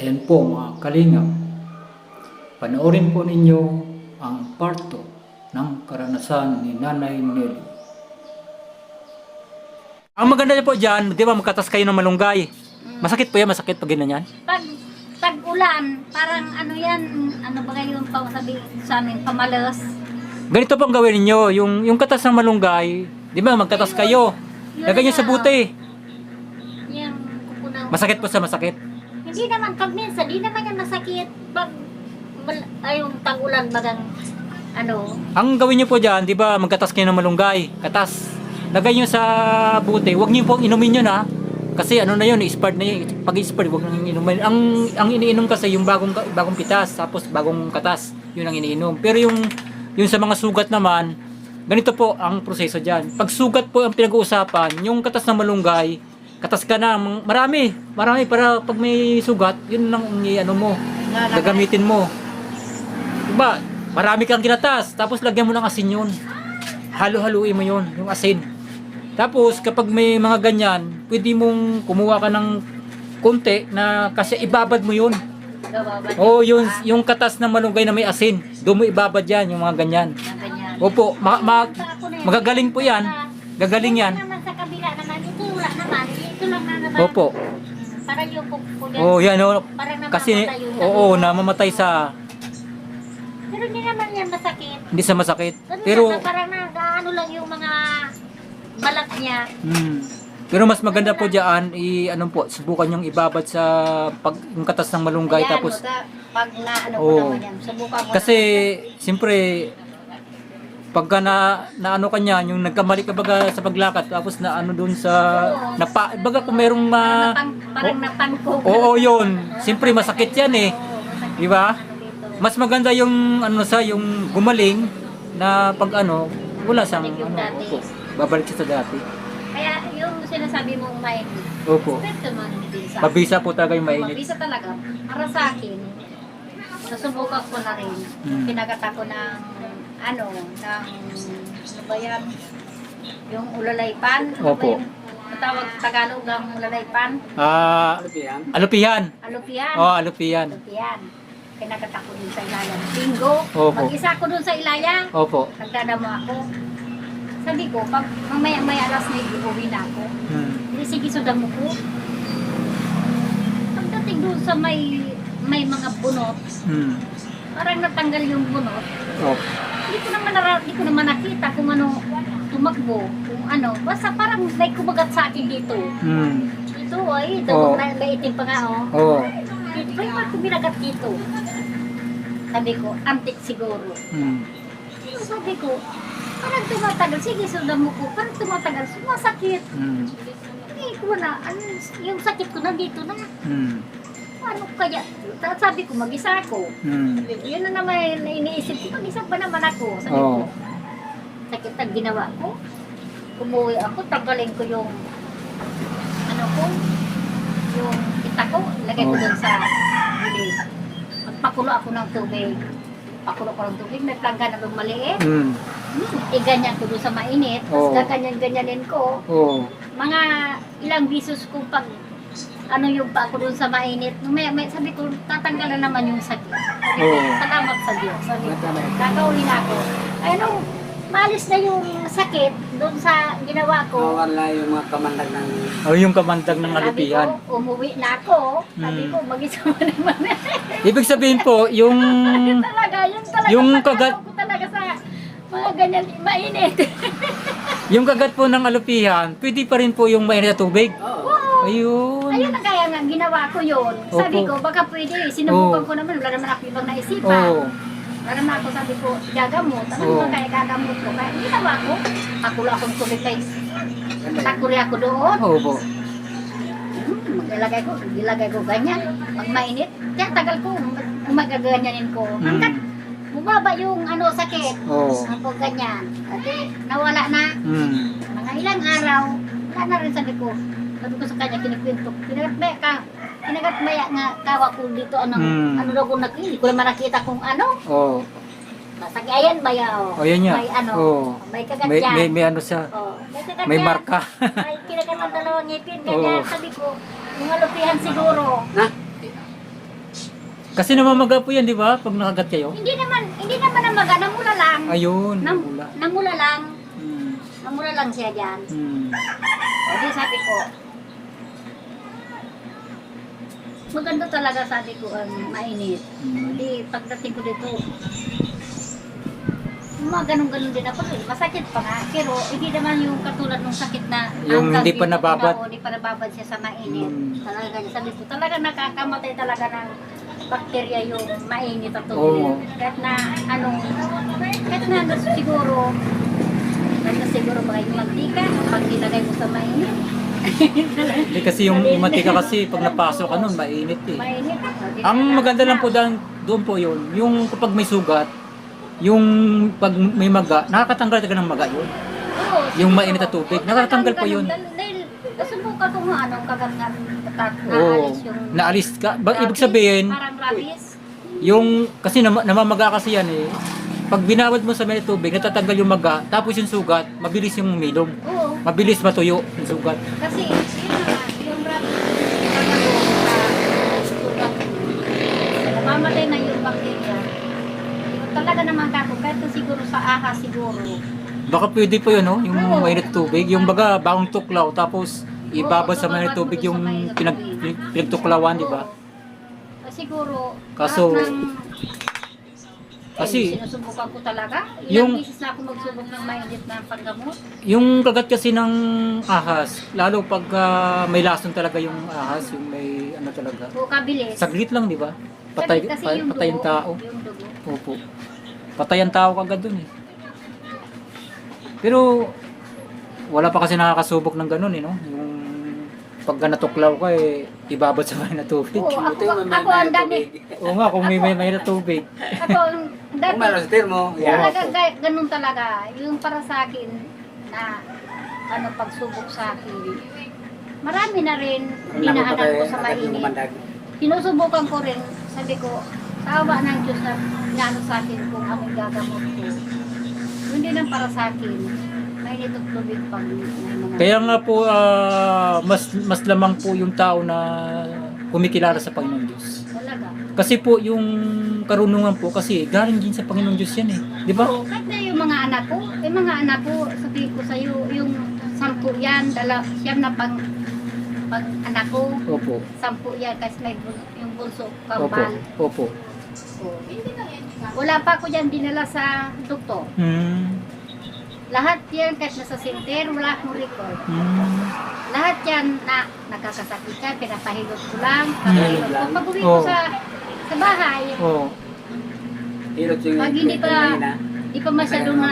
Ayan po mga kalingap, panoorin po ninyo ang part 2 ng karanasan ni Nanay Nelly. Ang maganda niya po dyan, di ba magkatas kayo ng malunggay? Masakit po yan, masakit pag ganyan. Pag tag-ulan, parang ano yan, ano ba yung sabi sa amin, pamalas. Ganito po ang gawin ninyo, yung katas ng malunggay, di ba magkatas kayo, lagay nyo sa buti. Yung kukunaw. Masakit po sa masakit. Hindi naman, pag minsan, di naman yan masakit. Pag, yung tag-ulan, bagang, ano, Ang gawin nyo po dyan, di ba magkatas kayo ng malunggay, katas. Lagay nyo sa buti, huwag nyo pong inumin yun ha. Kasi ano na yun, expired na yun. Pag expired, huwag nang inumin. Ang iniinom kasi yung bagong pitas, tapos bagong katas, yun ang iniinom. Pero yung sa mga sugat naman, ganito po ang proseso dyan. Pag sugat po ang pinag-uusapan, yung katas ng malunggay, katas ka na, marami para pag may sugat, yun lang ang ano mo, gagamitin mo. Diba, marami kang kinatas, tapos lagyan mo ng asin yun. Halo-haluin mo yun, yung asin. Tapos kapag may mga ganyan, pwede mong kumuha ka ng konti na kasi ibabad mo yun. Oh, yung katas ng malunggay na may asin, doon mo ibabad yan, yung mga ganyan. Opo, magagaling po yan. Gagaling yan. naman sa kabila naman, ito wala naman, ito lang na naman. Opo. Parang yung kukunan. Oh, yan oh. Parang Kasi namamatay yung oo, namamatay sa Pero hindi naman yan masakit. hindi sa masakit. Ganun Pero lang, parang nag-ano lang yung mga balat niya. pero mas maganda po diyan ano po, subukan yung ibabad sa yung katas ng malunggay. Ayan, Tapos pag naano ko Oo. naman yan, subukan mo kasi naman. siyempre pagka na ano kanya, yung nagkamali ka baga sa paglakad, tapos na ano doon sa baga kung merong Parang napangko. oo yun, siyempre masakit yan eh, masakit. di ba? Ano dito. Mas maganda yung ano sa yung gumaling na pag ano, wala sang Balik yung dati. opo, babalik siya sa dati. Kaya yung sinasabi mong mainit, Opo. respect naman din sa Mabisa po talaga yung mainit. Mabisa talaga. Para sa akin, nasubukan ko na rin. Pinagat ako ng ano ba yan? Yung ulalaypan. Ano ba Opo. yung matawag Tagalog ang ulalaypan? Alupihan. Alupian. Oh, alupihan. Alupian. Pinagat ako dun sa ilayan. Linggo. Opo. Mag-isa ako dun sa ilayan. Opo. Nagdadamo ako. Sabi ko, pag mamaya-maya alas na uwi na ako. Hindi, sige, sudan mo ko. Pagdating doon sa may mga bunot, parang natanggal yung bunot. Oh. Hindi ko naman nakita kung ano tumakbo, kung ano. Basta parang may kumagat sa akin dito. Ito ay, ito, Oh. maitim pa nga oh. Oh. Dito, ay, parang kuminagat dito. Sabi ko, antik siguro. Sabi ko, parang tumatagal. Sige, sundan mo ko. Parang tumatagal. Sumasakit. Hindi ko na. Yung sakit ko nandito na. Ano kaya? Sabi ko, mag-isa ako. Yun na naman na iniisip ko. Mag-isa pa naman ako. Sabi ko, sakit ang ginawa ko. Umuwi ako. Tanggalin ko yung ano ko. Yung kita ko. Lagay ko dun sa bilis. Magpakulo ako ng tubig. Pakulo ko ng tubig. Nagplangga na ng maliit. Iganyan ko doon sa mainit, tapos gaganyan-ganyanin ko. Mga ilang bisos ko pag ano yung pa ako doon sa mainit. May sabi ko, tatanggal na naman yung sakit. Sabi ko, salamat sa Diyos. Sabi ko, gagawin ako. Ano, maalis na yung sakit doon sa ginawa ko. Wala yung mga kamandag ng... Oh, yung kamandag ng Sabi alupihan. ko, umuwi na ako. Sabi ko, mag-isa mo naman. Ibig sabihin po, yung talaga, Yung pag- kagat- ano ko talaga sa mga ganyan, mainit. yung kagat po ng alupihan, pwede pa rin po yung mainit na tubig. Oo. Ayun. Ayun na kaya nga, ginawa ko yun. Sabi Opo. ko, baka pwede. Sinubukan Oo. ko naman, wala naman ako ibang naisipan. Oh. Wala naman ako, sabi ko, gagamot. Ano Oo. ba kaya gagamot ko? Kaya ginawa ko, pakulo akong tubig kay takuri ako doon. Opo. Ilagay ko ganyan. Pag mainit, kaya tagal ko, magaganyanin ko. Hanggat bumaba yung ano sakit. Oo. Ako ganyan. Kasi nawala na. Mga ilang araw, wala na rin sabi ko. Sabi ko sa kanya, kinikwento. Kinagatmaya nga kawa ko dito, ano daw kung hindi ko naman nakita kung ano. Oh. Masagayan ba yaw? Oh, yan yan. May ano, Oh. may kagat May, yan. may ano siya. Oh, may kagat May yan. marka. May kinagat ng dalawang ngipin, ganyan. Oh. Sabi ko, yung alupihan siguro. Na? Kasi namamaga po yan, di ba? Pag nakagat kayo. Hindi naman namaga, namula lang. Ayun. Nam, Wala. namula lang. Hmm. Namula lang siya dyan. Hmm. O di sabi ko, maganda talaga sabi ko ang mainit. Di pagdating ko dito, mga ganun-ganun din ako. Masakit pa nga. Pero hindi naman yung katulad ng sakit na Yung hindi pa nababad. Hindi pa nababad siya sa mainit. Hmm. Talaga sabi ko, talaga nakakamatay talaga ng bakterya yung mainit at Oo. tubig. Kahit na siguro mga yung mantika, pag nilagay mo sa mainit. Hindi kasi yung mantika kasi pag napasok ka nun, mainit eh. Mainit. Ang maganda lang po doon po yun, yung kapag may sugat, yung pag may maga, nakakatanggal talaga ng maga yun. Oo, Yung mainit na tubig, nakakatanggal po yun. Dahil nasubukan ko nga anong kagangan Oo, naalis yung naalis ka. Ibig rabies, sabihin, parang rabies. yung, kasi namamaga kasi yan eh. Pag binawad mo sa mainit na tubig, natatanggal yung maga, tapos yung sugat, mabilis yung milom. Oo, Mabilis matuyo yung sugat. kasi yun na nga, yung rabies, sa sugat, namamatay na yung bakterya. Yung talaga naman kako, kahit na siguro sa ahas siguro. Baka pwede po yun, no? Yung Oo. mainit na tubig. Yung baga, bagong tuklaw, tapos ibabad sa mainit na babad mo tubig dun sa yung mainit na tubig. pinagtuklawan, di ba? Oo. Siguro, Kaso- lahat ng Kasi- sinusubukan ko talaga. Yung- Ilang beses na ako magsubok ng mainit na panggamot. Yung kagat kasi ng ahas, lalo pag may lason talaga yung ahas, yung may ano talaga. O kabilis. Saglit lang, di ba? Patay, Kasi yung patay ang dugo, tao. Yung dugo. Opo. Patay ang tao kagad dun eh. Pero, wala pa kasi nakakasubok ng ganun eh, no? Yung pagka natuklaw ka eh, ibabad sa may na tubig. Oo, Buti yung ako ang dami. Oo nga, kung may na tubig. Ako ang dati. Kung meron sa termo, Yeah. Talaga ganun talaga. Yung para sa akin na pagsubok sa akin. Marami na rin dinaanan ko sa mainit. Sinusubukan ko rin, sabi ko, sa awa ng Diyos na inaano sa akin kung anong gagamot ko. Hindi lang para sa akin. May nitong tubig pang may mga... Kaya nga po, mas lamang po yung tao na kumikilala sa Panginoon Diyos. Talaga. Kasi po yung karunungan po, kasi galing din sa Panginoon Diyos yan eh. Di ba? Oo, kahit na yung mga anak ko, sabi ko sa'yo, yung 10 yan, siyam na pang anak ko, Opo. 10 yan, kasi may yung bunso, Opo. kambal. Opo. Oo. Wala pa ako dyan dinala sa doktor. Lahat yan, kahit nasa center, wala akong record. Lahat yan na nakakasakit ka, pinapahilot ko lang. Papahilot ko. Pag uwi ko Oo. sa bahay, Oo. Hilot yung pag hindi pa, kanina. di pa masyadong na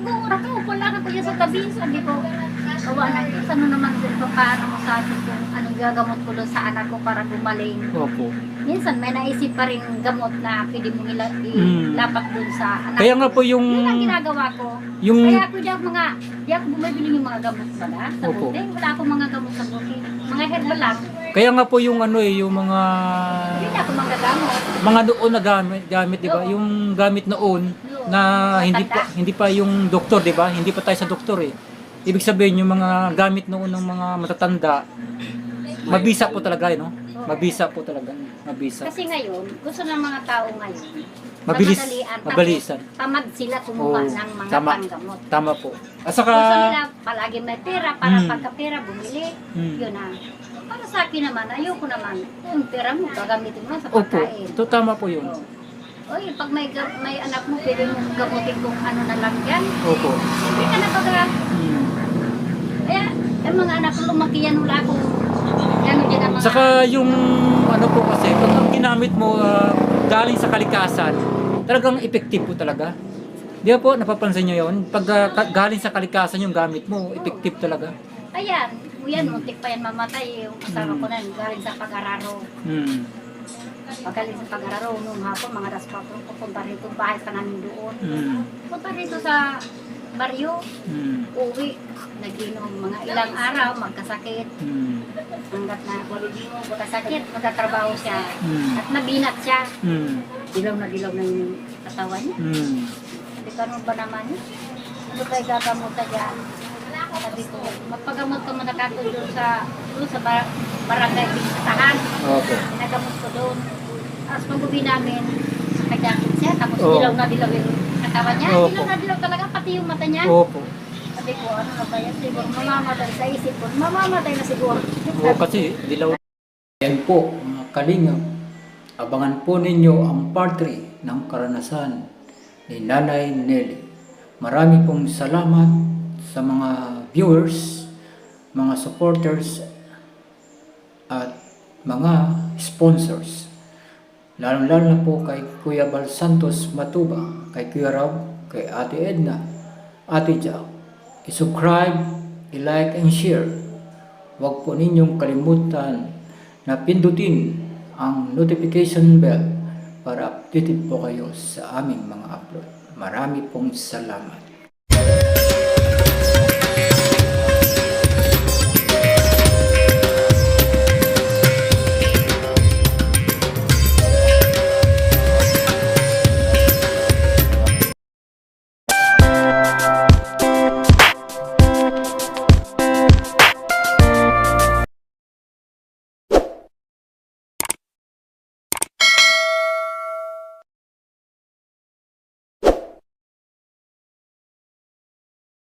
nag-uura ka, upo lang ako dyan sa tabi. Sabi ko, kawa na, ano naman kung paano mo sa akin kung anong gagamot ko doon sa anak ko para gumaling. Opo. Minsan may naisip pa rin gamot na pwede mong ilapat doon sa anak Kaya ko. nga po yung... Yun ang ginagawa ko. Yung... Kaya ako di ako bumibili ng mga gamot pala sa Opo. buti. Wala akong mga gamot sa buti. Mga herbal lang. Kaya nga po yung ano eh, yung mga... Hindi na ako magagamot. Mga noon na gamit, di ba? Oo. Yung gamit noon na hindi pa yung doktor, di ba? Hindi pa tayo sa doktor eh. Ibig sabihin yung mga gamit noon ng mga matatanda, mabisa po talaga, no? Mabisa po talaga. Mabisa. Kasi ngayon, gusto ng mga tao ngayon, Mabilis, madalian, mabilisan. tamad sila kumuha Oo, ng mga tama. panggamot. Tama po. At Gusto saka, nila palagi may pera para pagka-pera bumili. Yun na. Para sa akin naman, ayoko naman. Yung pera mo, gagamitin mo sa opo, pagkain. to tama po yun. Oy, pag may anak mo, pwede mong gamutin kung ano na lang yan. Opo. Hindi ka na Kaya, yung mga anak ko lumaki yan, wala akong gano'n din ang mga... Saka yung ano po kasi, pag ang ginamit mo galing sa kalikasan, talagang effective po talaga. Di ba po, napapansin nyo yun? Pag galing sa kalikasan yung gamit mo, effective talaga. Ayan, yan, muntik pa yan mamatay. Yung kasama ko na, galing sa pag-araro. Pagaling sa pag-araro, nung hapon, mga alas 4, pupunta rito, bahay ka namin doon. Punta rito sa baryo, uwi, nag-inom mga ilang araw, magkasakit. Hanggat na magkasakit, magkatrabaho siya. At nabinat siya. Dilaw na yung katawan niya. Sabi ko, ano ba naman yun? Ano ba yung gagamutan dyan? Sabi ko, magpagamot ka muna kato doon sa barangay Pintahan. Okay. Pinagamot ko doon. Tapos pag-uwi namin, nakajakit siya, tapos Oo. dilaw na dilaw yung katawan niya. Opo. Dilaw na dilaw talaga, pati yung mata niya. Opo. Sabi ko, ano na ba yan? Siguro mamamatay sa isip ko. Mamamatay na siguro. Oo, kasi dilaw. Yan po, mga kalingap. Abangan po ninyo ang part 3 ng karanasan ni Nanay Nelly. Marami pong salamat sa mga viewers, mga supporters, at mga sponsors. Lalo-lalo na po kay Kuya Bal Santos Matuba, kay Kuya Rob, kay Ate Edna, Ate Jack. I-subscribe, i-like and share. Huwag po ninyong kalimutan na pindutin ang notification bell para updated po kayo sa aming mga upload. Marami pong salamat.